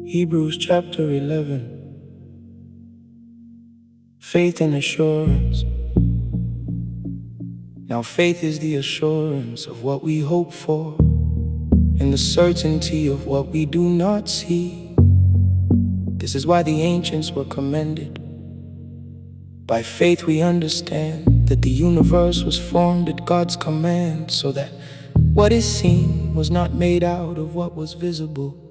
Hebrews chapter 11. Faith and assurance. Now faith is the assurance of what we hope for, and the certainty of what we do not see. This is why the ancients were commended. By faith we understand that the universe was formed at God's command, so that what is seen was not made out of what was visible.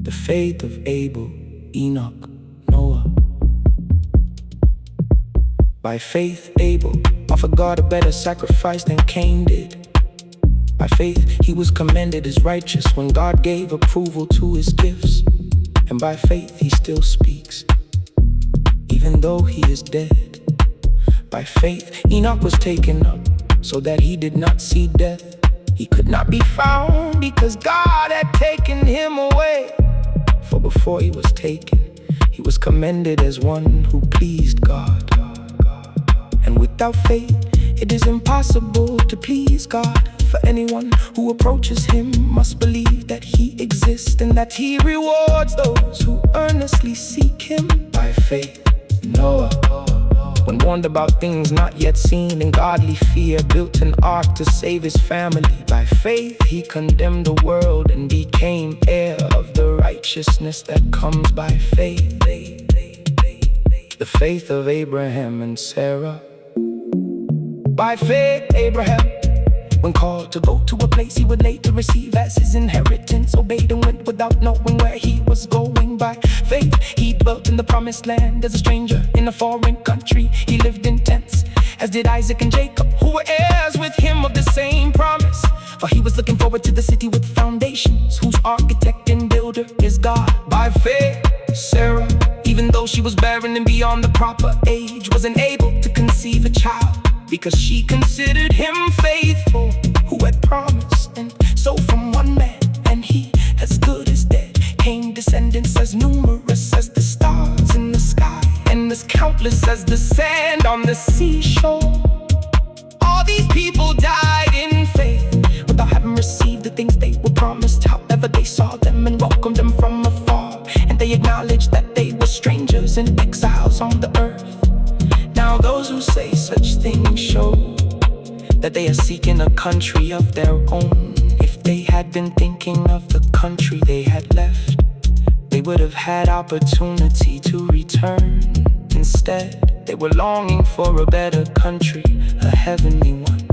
The faith of Abel, Enoch, Noah. By faith Abel offered God a better sacrifice than Cain did. By faith he was commended as righteous when God gave approval to his gifts. And by faith he still speaks, even though he is dead. By faith Enoch was taken up, so that he did not see death. He could not be found because God had taken him away. For before he was taken, he was commended as one who pleased God. And without faith, it is impossible to please God. For anyone who approaches him must believe that he exists, and that he rewards those who earnestly seek him. By faith, Noah, when warned about things not yet seen, in godly fear built an ark to save his family. By faith he condemned the world and became heir of the righteousness that comes by faith. The faith of Abraham and Sarah. By faith Abraham, when called to go to a place he would later receive as his inheritance, obeyed and went without knowing where he was going. By faith he dwelt in the promised land as a stranger in a foreign country. He lived in tents, as did Isaac and Jacob, who were heirs with him of the same promise. For he was looking forward to the city with foundations, whose architect and builder is God. By faith Sarah, even though she was barren and beyond the proper age, wasn't able to conceive a child, because she considered him faithful who had promised. And so from one man, and he as good as dead, came descendants as numerous as the stars in the sky, and as countless as the sand on the seashore. All these people died in faith, without having received the things they were promised. However, they saw them and welcomed them from afar, and they acknowledged that they were strangers and exiles on the earth. Now those who say such things show that they are seeking a country of their own. If they had been thinking of the country they had left, they would have had opportunity to return. Instead, they were longing for a better country, a heavenly one.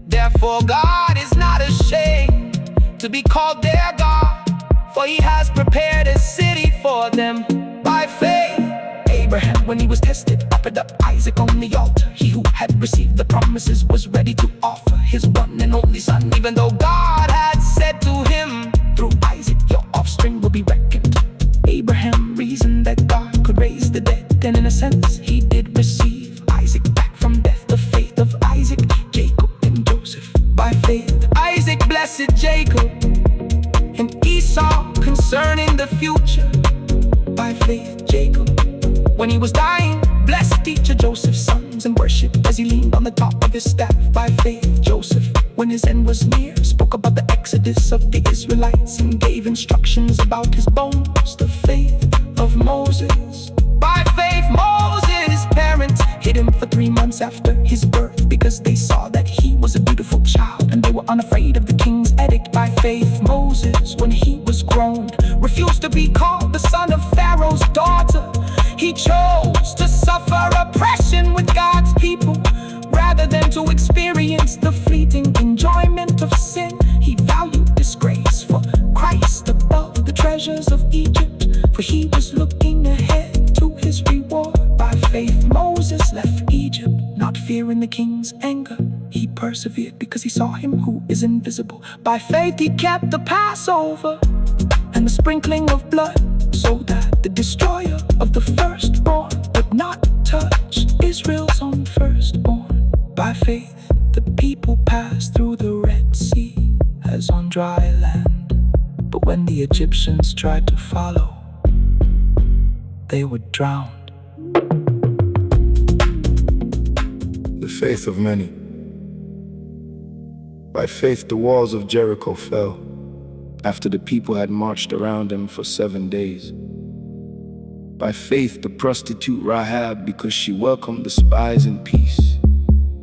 Therefore God is not ashamed to be called their God, for he has prepared a city for them. By faith Abraham, when he was tested, offered up Isaac on the altar. He who had received the promises was ready to offer his one and only son, even though God had said to him, through Isaac your offspring will be reckoned. Abraham reasoned that God could raise the dead, and in a sense he did receive Isaac back from death. The faith of Isaac, Jacob, and Joseph. By faith Isaac blessed Jacob and Esau concerning the future. By faith Jacob, when he was dying, blessed each of Joseph's sons and worshipped as he leaned on the top of his staff. By faith Joseph, when his end was near, spoke about the exodus of the Israelites and gave instructions about his bones. The faith of Moses. By faith Moses' parents hid him for 3 months after his birth, because they saw that he was a beautiful child, and they were unafraid of the king's edict. By faith Moses, when he was grown, refused to be called the son of Pharaoh's daughter. He chose to suffer oppression with God's people, rather than to experience the fleeting enjoyment of sin. He valued disgrace for Christ above the treasures of Egypt, for he was looking ahead to his reward. By faith Moses left Egypt, not fearing the king's anger. He persevered because he saw him who is invisible. By faith he kept the Passover and the sprinkling of blood, so that the destroyer of the firstborn would not touch Israel's own firstborn. By faith the people passed through the Red Sea as on dry land, but when the Egyptians tried to follow, they were drowned. The faith of many. By faith the walls of Jericho fell, after the people had marched around him for 7 days. By faith, the prostitute Rahab, because she welcomed the spies in peace,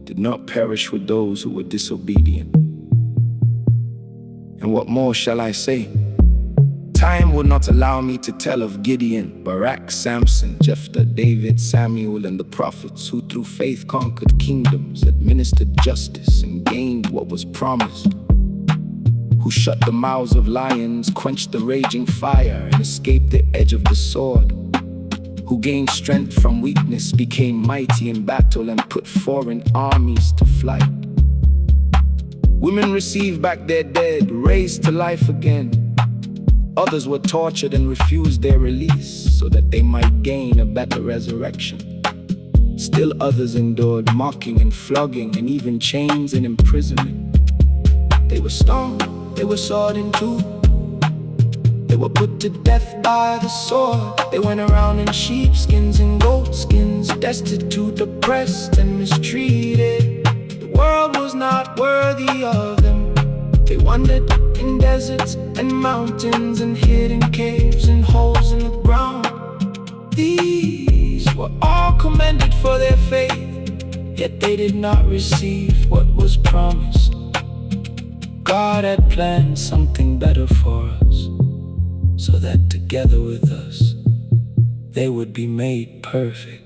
did not perish with those who were disobedient. And what more shall I say? Time will not allow me to tell of Gideon, Barak, Samson, Jephthah, David, Samuel, and the prophets who through faith conquered kingdoms, administered justice, and gained what was promised, who shut the mouths of lions, quenched the raging fire, and escaped the edge of the sword, who gained strength from weakness, became mighty in battle, and put foreign armies to flight. Women received back their dead, raised to life again. Others were tortured and refused their release so that they might gain a better resurrection. Still others endured mocking and flogging and even chains and imprisonment. They were stoned, they were sawed in two, they were put to death by the sword. They went around in sheepskins and goatskins, destitute, oppressed, and mistreated. The world was not worthy of them. They wandered in deserts and mountains and hid in caves and holes in the ground. These were all commended for their faith, yet they did not receive what was promised. God had planned something better for us, so that together with us, they would be made perfect.